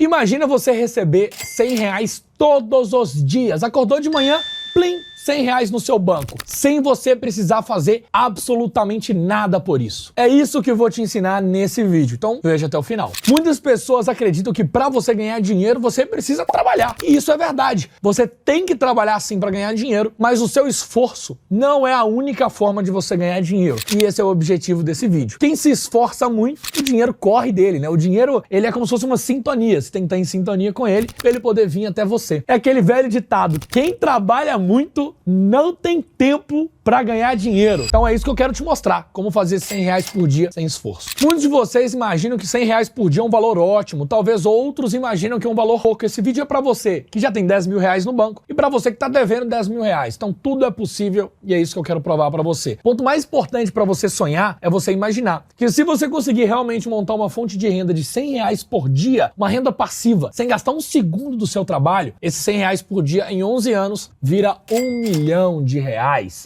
Imagina você receber R$100 todos os dias. Acordou de manhã, plim, R$100 no seu banco, sem você precisar fazer absolutamente nada por isso. É isso que eu vou te ensinar nesse vídeo, então veja até o final. Muitas pessoas acreditam que para você ganhar dinheiro, você precisa trabalhar. E isso é verdade. Você tem que trabalhar sim para ganhar dinheiro, mas o seu esforço não é a única forma de você ganhar dinheiro. E esse é o objetivo desse vídeo. Quem se esforça muito, o dinheiro corre dele, né? O dinheiro, ele é como se fosse uma sintonia. Você tem que estar em sintonia com ele para ele poder vir até você. É aquele velho ditado: quem trabalha muito não tem tempo para ganhar dinheiro. Então é isso que eu quero te mostrar, como fazer R$100 por dia sem esforço. Muitos de vocês imaginam que R$100 por dia é um valor ótimo, talvez outros imaginam que é um valor pouco. Esse vídeo é para você que já tem R$10 mil no banco e para você que tá devendo R$10 mil. Então tudo é possível e é isso que eu quero provar para você. O ponto mais importante para você sonhar é você imaginar que se você conseguir realmente montar uma fonte de renda de R$100 por dia, uma renda passiva, sem gastar um segundo do seu trabalho, esses R$100 por dia em 11 anos vira R$1 milhão.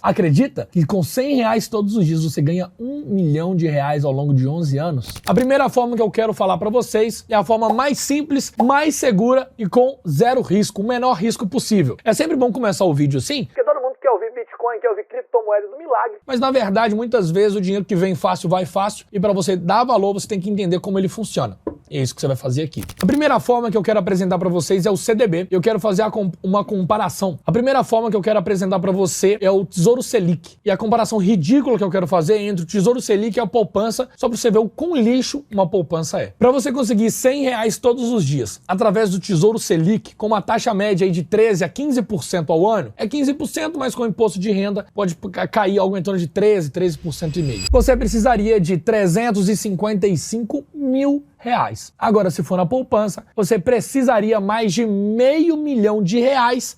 Acredita que com R$100 todos os dias você ganha R$1 milhão ao longo de 11 anos? A primeira forma que eu quero falar para vocês é a forma mais simples, mais segura e com zero risco, o menor risco possível. É sempre bom começar o vídeo assim, porque todo mundo quer ouvir Bitcoin, quer ouvir criptomoedas do milagre. Mas na verdade, muitas vezes o dinheiro que vem fácil vai fácil e para você dar valor, você tem que entender como ele funciona. É isso que você vai fazer aqui. A primeira forma que eu quero apresentar para vocês é o CDB. Eu quero fazer uma comparação. A primeira forma que eu quero apresentar para você é o Tesouro Selic. E a comparação ridícula que eu quero fazer entre o Tesouro Selic e a poupança, só para você ver o quão lixo uma poupança é. Para você conseguir R$100 todos os dias, através do Tesouro Selic, com uma taxa média aí de 13% a 15% ao ano, é 15%, mas com imposto de renda pode cair algo em torno de 13% e meio. Você precisaria de R$355 mil. Agora, se for na poupança, você precisaria mais de R$500 mil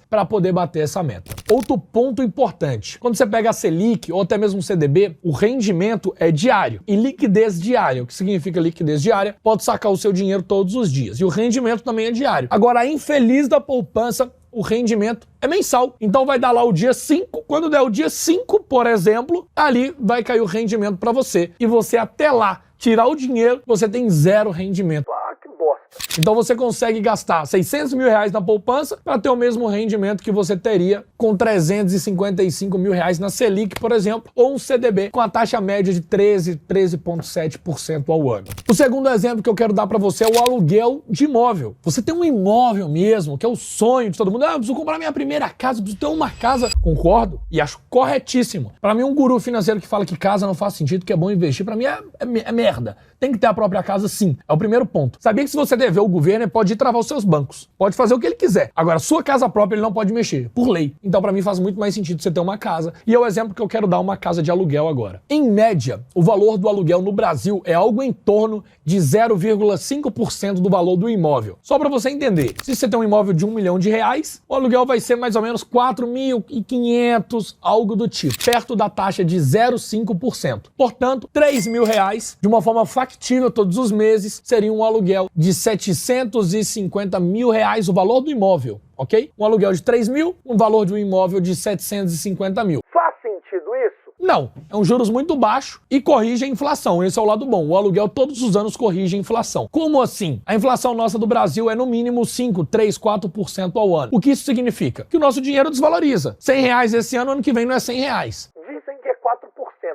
para poder bater essa meta. Outro ponto importante: quando você pega a Selic ou até mesmo o CDB, o rendimento é diário e liquidez diária. O que significa liquidez diária? Pode sacar o seu dinheiro todos os dias e o rendimento também é diário. Agora, a infeliz da poupança, o rendimento é mensal. Então vai dar lá o dia 5, quando der o dia 5, por exemplo, ali vai cair o rendimento para você. E você até lá tirar o dinheiro, você tem zero rendimento. Ah, que bosta. Então você consegue gastar R$600 mil na poupança para ter o mesmo rendimento que você teria com R$355 mil na Selic, por exemplo, ou um CDB com a taxa média de 13,7% ao ano. O segundo exemplo que eu quero dar para você é o aluguel de imóvel. Você tem um imóvel mesmo, que é o sonho de todo mundo. Ah, eu preciso comprar minha primeira casa, eu preciso ter uma casa. Concordo e acho corretíssimo. Para mim, um guru financeiro que fala que casa não faz sentido, que é bom investir, para mim é merda. Tem que ter a própria casa, sim. É o primeiro ponto. Sabia que se você dever o governo, ele pode ir travar os seus bancos. Pode fazer o que ele quiser. Agora, sua casa própria, ele não pode mexer, por lei. Então, para mim, faz muito mais sentido você ter uma casa. E é o exemplo que eu quero dar, uma casa de aluguel agora. Em média, o valor do aluguel no Brasil é algo em torno de 0,5% do valor do imóvel. Só para você entender, se você tem um imóvel de R$1 milhão, o aluguel vai ser mais ou menos 4.500, algo do tipo, perto da taxa de 0,5%. Portanto, R$3 mil, de uma forma factível todos os meses, seria um aluguel de R$750 mil o valor do imóvel, ok? Um aluguel de 3 mil, um valor de um imóvel de 750 mil. Faz sentido isso? Não, é um juros muito baixo e corrige a inflação. Esse é o lado bom. O aluguel todos os anos corrige a inflação. Como assim? A inflação nossa do Brasil é no mínimo 5, 3, 4% ao ano. O que isso significa? Que o nosso dinheiro desvaloriza. R$100 esse ano que vem não é R$100. Dizem que é 4%,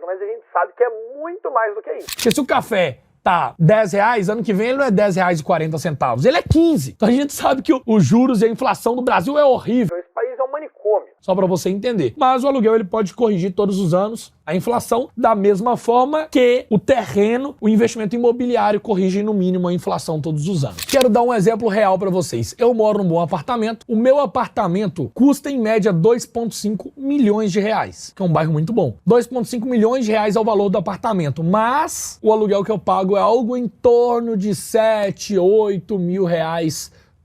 mas a gente sabe que é muito mais do que isso. Porque se o café tá R$10, ano que vem ele não é R$10,40, ele é 15. Então a gente sabe que os juros e a inflação do Brasil é horrível. Esse país é um manicômio. Só para você entender. Mas o aluguel ele pode corrigir todos os anos a inflação da mesma forma que o terreno, o investimento imobiliário corrige no mínimo a inflação todos os anos. Quero dar um exemplo real para vocês. Eu moro num bom apartamento. O meu apartamento custa em média R$2,5 milhões, que é um bairro muito bom. R$2,5 milhões é o valor do apartamento, mas o aluguel que eu pago é algo em torno de R$7, R$8 mil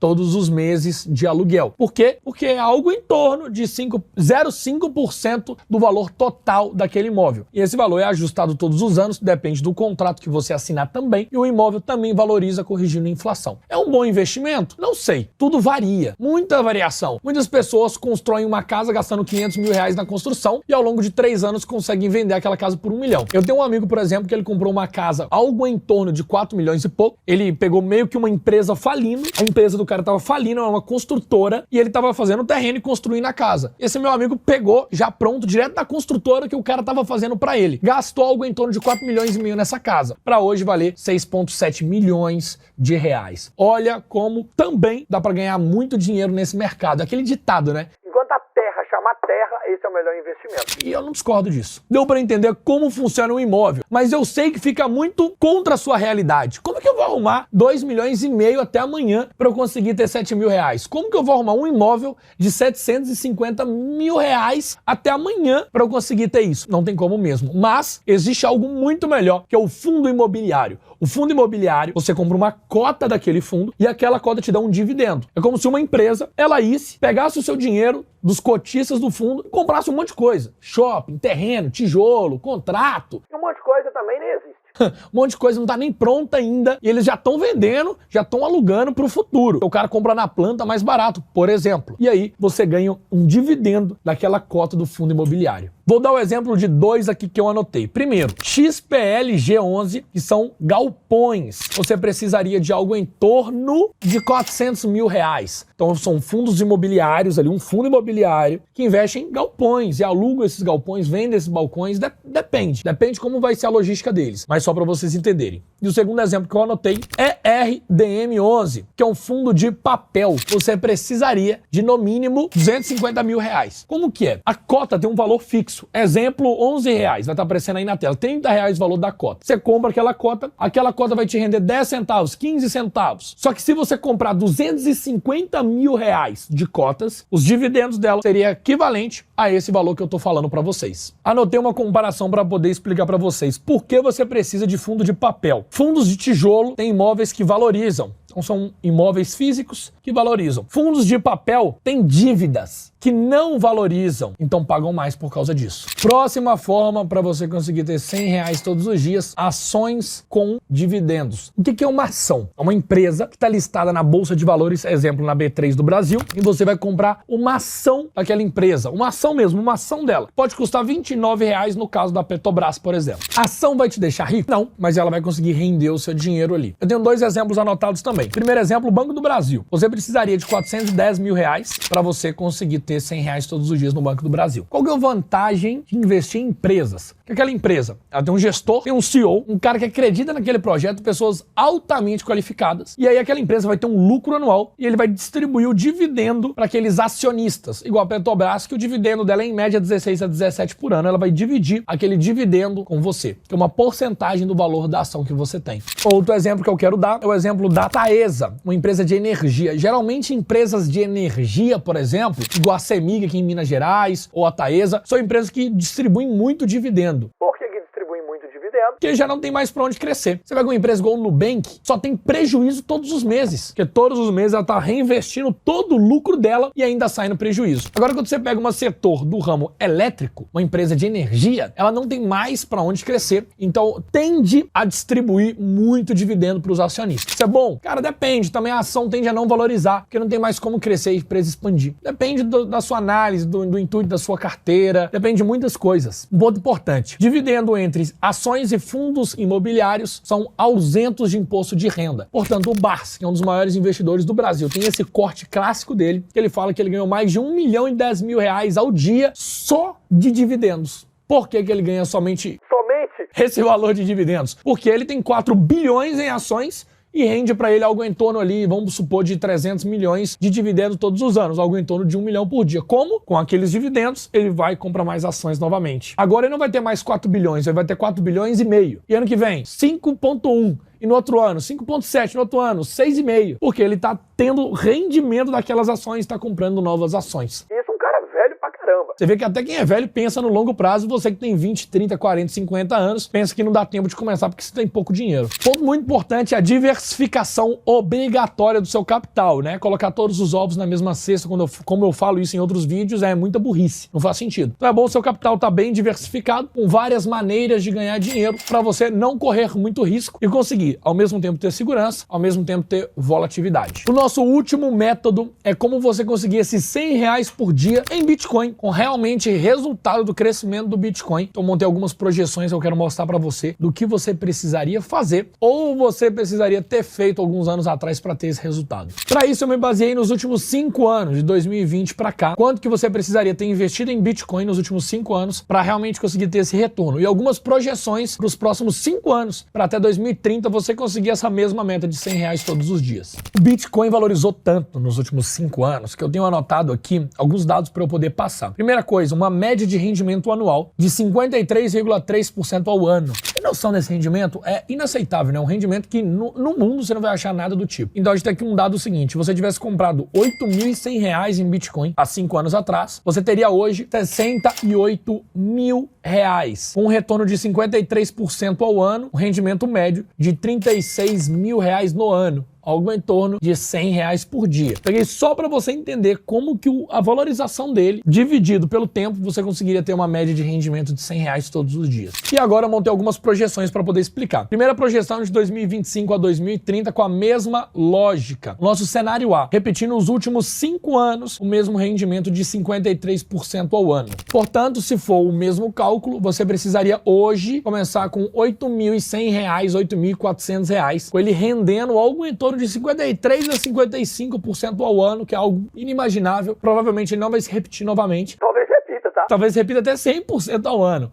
todos os meses de aluguel. Por quê? Porque é algo em torno de 0,5% do valor total daquele imóvel. E esse valor é ajustado todos os anos, depende do contrato que você assinar também, e o imóvel também valoriza corrigindo a inflação. É um bom investimento? Não sei. Tudo varia. Muita variação. Muitas pessoas constroem uma casa gastando 500 mil reais na construção e ao longo de 3 anos conseguem vender aquela casa por 1 milhão. Eu tenho um amigo, por exemplo, que ele comprou uma casa algo em torno de 4 milhões e pouco. Ele pegou meio que uma empresa falindo. A empresa do cara estava falindo, era uma construtora, e ele estava fazendo o terreno e construindo a casa. Esse meu amigo pegou já pronto, direto da construtora que o cara estava fazendo para ele. Gastou algo em torno de 4 milhões e meio nessa casa, para hoje valer 6,7 milhões de reais. Olha como também dá para ganhar muito dinheiro nesse mercado. Aquele ditado, né? Enquanto a terra chamar terra, esse é o melhor investimento. E eu não discordo disso. Deu para entender como funciona um imóvel, mas eu sei que fica muito contra a sua realidade. Como que eu vou arrumar 2 milhões e meio até amanhã para eu conseguir ter 7 mil reais? Como que eu vou arrumar um imóvel de 750 mil reais até amanhã para eu conseguir ter isso? Não tem como mesmo. Mas existe algo muito melhor, que é o fundo imobiliário. O fundo imobiliário, você compra uma cota daquele fundo e aquela cota te dá um dividendo. É como se uma empresa, ela pegasse o seu dinheiro dos cotistas do fundo e comprasse um monte de coisa. Shopping, terreno, tijolo, contrato. E um monte de coisa também nem existe. Um monte de coisa não tá nem pronta ainda e eles já estão vendendo, já estão alugando para o futuro. O cara compra na planta mais barato, por exemplo. E aí você ganha um dividendo daquela cota do fundo imobiliário. Vou dar o exemplo de 2 aqui que eu anotei. Primeiro, XPLG11, que são galpões. Você precisaria de algo em torno de 400 mil reais. Então são fundos imobiliários ali, um fundo imobiliário que investe em galpões e aluga esses galpões, vende esses balcões, depende como vai ser a logística deles, mas só para vocês entenderem. E o segundo exemplo que eu anotei é RDM11, que é um fundo de papel. Você precisaria de no mínimo 250 mil reais. Como que é? A cota tem um valor fixo. Exemplo, 11 reais, vai estar aparecendo aí na tela, 30 reais o valor da cota. Você compra aquela cota vai te render 10 centavos, 15 centavos. Só que se você comprar 250 mil reais de cotas, os dividendos dela seria equivalente a esse valor que eu tô falando para vocês. Anotei uma comparação para poder explicar para vocês por que você precisa de fundo de papel. Fundos de tijolo têm imóveis que valorizam. Então são imóveis físicos que valorizam. Fundos de papel têm dívidas que não valorizam, então pagam mais por causa disso. Próxima forma para você conseguir ter 100 reais todos os dias, ações com dividendos. O que é uma ação? É uma empresa que está listada na Bolsa de Valores, exemplo, na B3 do Brasil, e você vai comprar uma ação daquela empresa, uma ação mesmo, uma ação dela. Pode custar R$29 no caso da Petrobras, por exemplo. A ação vai te deixar rico? Não, mas ela vai conseguir render o seu dinheiro ali. Eu tenho 2 exemplos anotados também. Primeiro exemplo, o Banco do Brasil. Você precisaria de 410 mil reais para você conseguir ter 100 reais todos os dias no Banco do Brasil. Qual que é a vantagem de investir em empresas? Que aquela empresa, ela tem um gestor, tem um CEO, um cara que acredita naquele projeto, pessoas altamente qualificadas, e aí aquela empresa vai ter um lucro anual e ele vai distribuir o dividendo para aqueles acionistas, igual a Petrobras, que o dividendo dela é em média 16 a 17 por ano, ela vai dividir aquele dividendo com você, que é uma porcentagem do valor da ação que você tem. Outro exemplo que eu quero dar é o exemplo da Taesa, uma empresa de energia. Geralmente empresas de energia, por exemplo, igual a CEMIG aqui em Minas Gerais, ou a Taesa, são empresas que distribuem muito dividendo. Por que distribuem muito dividendo? Porque já não tem mais para onde crescer. Você pega uma empresa igual o Nubank, só tem prejuízo todos os meses, porque todos os meses ela está reinvestindo todo o lucro dela e ainda sai no prejuízo. Agora, quando você pega um setor do ramo elétrico, uma empresa de energia, ela não tem mais para onde crescer, então tende a distribuir muito dividendo para os acionistas. Isso é bom? Cara, depende. Também a ação tende a não valorizar, porque não tem mais como crescer e a empresa expandir. Depende da sua análise, do intuito da sua carteira, depende de muitas coisas. Um ponto importante, dividendo entre ações e fundos imobiliários são ausentos de imposto de renda. Portanto, o Barsi, que é um dos maiores investidores do Brasil, tem esse corte clássico dele, que ele fala que ele ganhou mais de 1 milhão e 10 mil reais ao dia só de dividendos. Por que ele ganha somente esse valor de dividendos? Porque ele tem 4 bilhões em ações e rende para ele algo em torno ali, vamos supor, de 300 milhões de dividendos todos os anos, algo em torno de 1 milhão por dia. Como? Com aqueles dividendos, ele vai comprar mais ações novamente. Agora ele não vai ter mais 4 bilhões, ele vai ter 4 bilhões e meio. E ano que vem, 5,1. E no outro ano, 5,7. No outro ano, 6,5. Porque ele está tendo rendimento daquelas ações, está comprando novas ações. Isso é um cara velho pra caramba. caramba. Você vê que até quem é velho pensa no longo prazo, você que tem 20, 30, 40, 50 anos, pensa que não dá tempo de começar porque você tem pouco dinheiro. Ponto muito importante é a diversificação obrigatória do seu capital, né? Colocar todos os ovos na mesma cesta, como eu falo isso em outros vídeos, é muita burrice, não faz sentido. Então é bom o seu capital estar bem diversificado, com várias maneiras de ganhar dinheiro, para você não correr muito risco e conseguir, ao mesmo tempo, ter segurança, ao mesmo tempo ter volatilidade. O nosso último método é como você conseguir esses R$100 por dia em Bitcoin, com realmente resultado do crescimento do Bitcoin. Então montei algumas projeções que eu quero mostrar para você do que você precisaria fazer ou você precisaria ter feito alguns anos atrás para ter esse resultado. Para isso eu me baseei nos últimos 5 anos, de 2020 para cá, quanto que você precisaria ter investido em Bitcoin nos últimos 5 anos para realmente conseguir ter esse retorno. E algumas projeções para os próximos 5 anos, para até 2030 você conseguir essa mesma meta de R$100 todos os dias. O Bitcoin valorizou tanto nos últimos 5 anos que eu tenho anotado aqui alguns dados para eu poder passar. Primeira coisa, uma média de rendimento anual de 53,3% ao ano. A noção desse rendimento é inaceitável, né? Um rendimento que no mundo você não vai achar nada do tipo. Então a gente tem aqui um dado seguinte: se você tivesse comprado R$8.100 em Bitcoin há 5 anos atrás, você teria hoje R$68.000, com um retorno de 53% ao ano, um rendimento médio de R$36.000 no ano. Algo em torno de R$100 por dia. Peguei só para você entender como que a valorização dele, dividido pelo tempo, você conseguiria ter uma média de rendimento de R$100 todos os dias. E agora eu montei algumas projeções para poder explicar. Primeira projeção de 2025 a 2030 com a mesma lógica. Nosso cenário A, repetindo os últimos 5 anos, o mesmo rendimento de 53% ao ano. Portanto, se for o mesmo cálculo, você precisaria hoje começar com R$8.100, R$8.400, com ele rendendo algo em torno de 53% a 55% ao ano, que é algo inimaginável. Provavelmente ele não vai se repetir novamente. Talvez repita, tá? Talvez repita até 100% ao ano.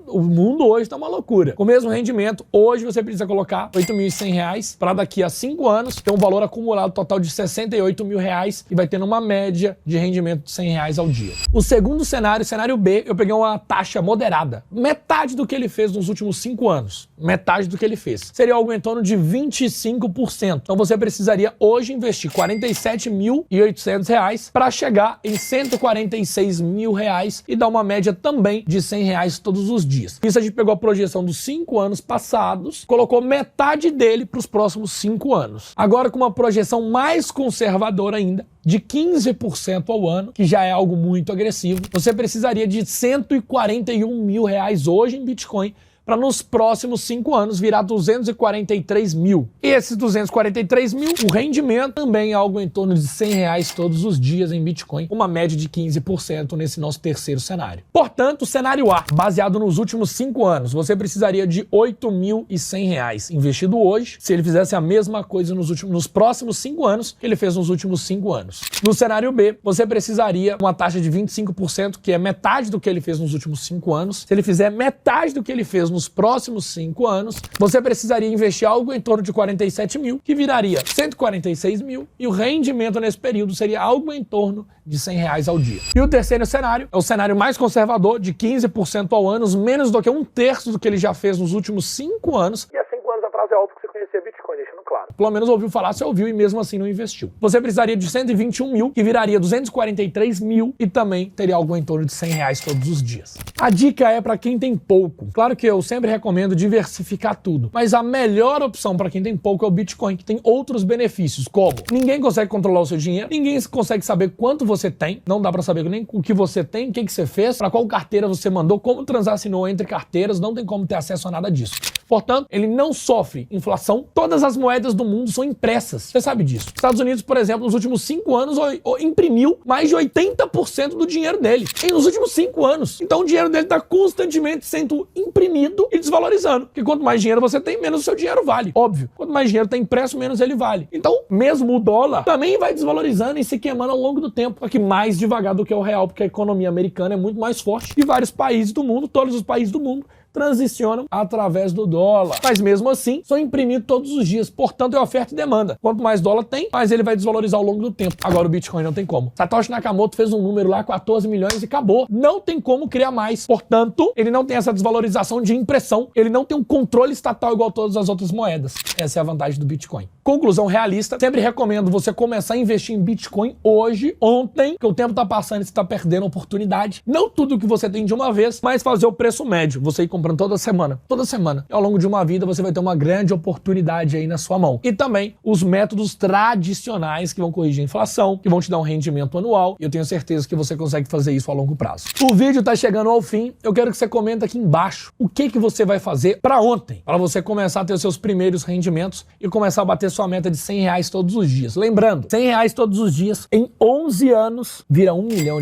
O mundo hoje está uma loucura. Com o mesmo rendimento, hoje você precisa colocar R$8.100 para daqui a 5 anos ter um valor acumulado total de R$68.000 e vai tendo uma média de rendimento de R$100 ao dia. O segundo cenário, cenário B, eu peguei uma taxa moderada. Metade do que ele fez nos últimos 5 anos. Metade do que ele fez. Seria algo em torno de 25%. Então você precisaria hoje investir R$47.800 para chegar em R$146.000 e dar uma média também de R$100 todos os dias. Isso a gente pegou a projeção dos 5 anos passados, colocou metade dele para os próximos 5 anos. Agora com uma projeção mais conservadora ainda, de 15% ao ano, que já é algo muito agressivo, você precisaria de R$141.000 hoje em Bitcoin, para nos próximos 5 anos virar 243 mil. E esses 243 mil, o rendimento também é algo em torno de R$100 todos os dias em Bitcoin, uma média de 15% nesse nosso terceiro cenário. Portanto, o cenário A, baseado nos últimos 5 anos, você precisaria de R$8.100 investido hoje, se ele fizesse a mesma coisa nos próximos 5 anos que ele fez nos últimos 5 anos. No cenário B, você precisaria uma taxa de 25%, que é metade do que ele fez nos últimos 5 anos. Se ele fizer metade do que ele fez nos próximos 5 anos, você precisaria investir algo em torno de 47 mil, que viraria 146 mil, e o rendimento nesse período seria algo em torno de R$100 ao dia. E o terceiro cenário é o cenário mais conservador, de 15% ao ano, menos do que 1/3 do que ele já fez nos últimos 5 anos. E há 5 anos atrás é óbvio que você conhecia Bitcoin, deixando claro. Pelo menos ouviu falar, você ouviu e mesmo assim não investiu. Você precisaria de 121 mil, que viraria 243 mil e também teria algo em torno de R$100 todos os dias. A dica é para quem tem pouco. Claro que eu sempre recomendo diversificar tudo, mas a melhor opção para quem tem pouco é o Bitcoin, que tem outros benefícios, como ninguém consegue controlar o seu dinheiro, ninguém consegue saber quanto você tem, não dá para saber nem o que você tem, o que você fez, para qual carteira você mandou, como transacionou entre carteiras, não tem como ter acesso a nada disso. Portanto, ele não sofre inflação. Todas as moedas do mundo são impressas. Você sabe disso. Estados Unidos, por exemplo, nos últimos 5 anos imprimiu mais de 80% do dinheiro dele. E nos últimos 5 anos. Então o dinheiro dele está constantemente sendo imprimido e desvalorizando. Porque quanto mais dinheiro você tem, menos o seu dinheiro vale. Óbvio. Quanto mais dinheiro está impresso, menos ele vale. Então, mesmo o dólar também vai desvalorizando e se queimando ao longo do tempo. Só que mais devagar do que o real, porque a economia americana é muito mais forte. E vários países do mundo, todos os países do mundo, transicionam através do dólar. Mas mesmo assim, são imprimidos todos os dias. Portanto, é oferta e demanda. Quanto mais dólar tem, mais ele vai desvalorizar ao longo do tempo. Agora o Bitcoin não tem como. Satoshi Nakamoto fez um número lá, 14 milhões e acabou. Não tem como criar mais. Portanto, ele não tem essa desvalorização de impressão. Ele não tem um controle estatal igual a todas as outras moedas. Essa é a vantagem do Bitcoin. Conclusão realista, sempre recomendo você começar a investir em Bitcoin hoje, ontem, que o tempo tá passando e você tá perdendo a oportunidade. Não tudo que você tem de uma vez, mas fazer o preço médio. Você ir comprando toda semana. Toda semana. E ao longo de uma vida você vai ter uma grande oportunidade aí na sua mão. E também os métodos tradicionais que vão corrigir a inflação, que vão te dar um rendimento anual. E eu tenho certeza que você consegue fazer isso a longo prazo. O vídeo tá chegando ao fim. Eu quero que você comenta aqui embaixo o que você vai fazer para ontem, para você começar a ter os seus primeiros rendimentos e começar a bater sua meta de R$100 todos os dias. Lembrando, R$100 todos os dias, em 11 anos, vira R$1 milhão.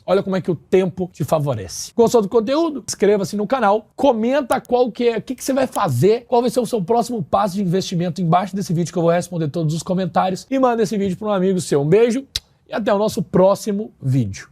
Olha como é que o tempo te favorece. Gostou do conteúdo? Inscreva-se no canal, comenta qual que é, o que você vai fazer, qual vai ser o seu próximo passo de investimento embaixo desse vídeo que eu vou responder todos os comentários e manda esse vídeo para um amigo seu. Um beijo e até o nosso próximo vídeo.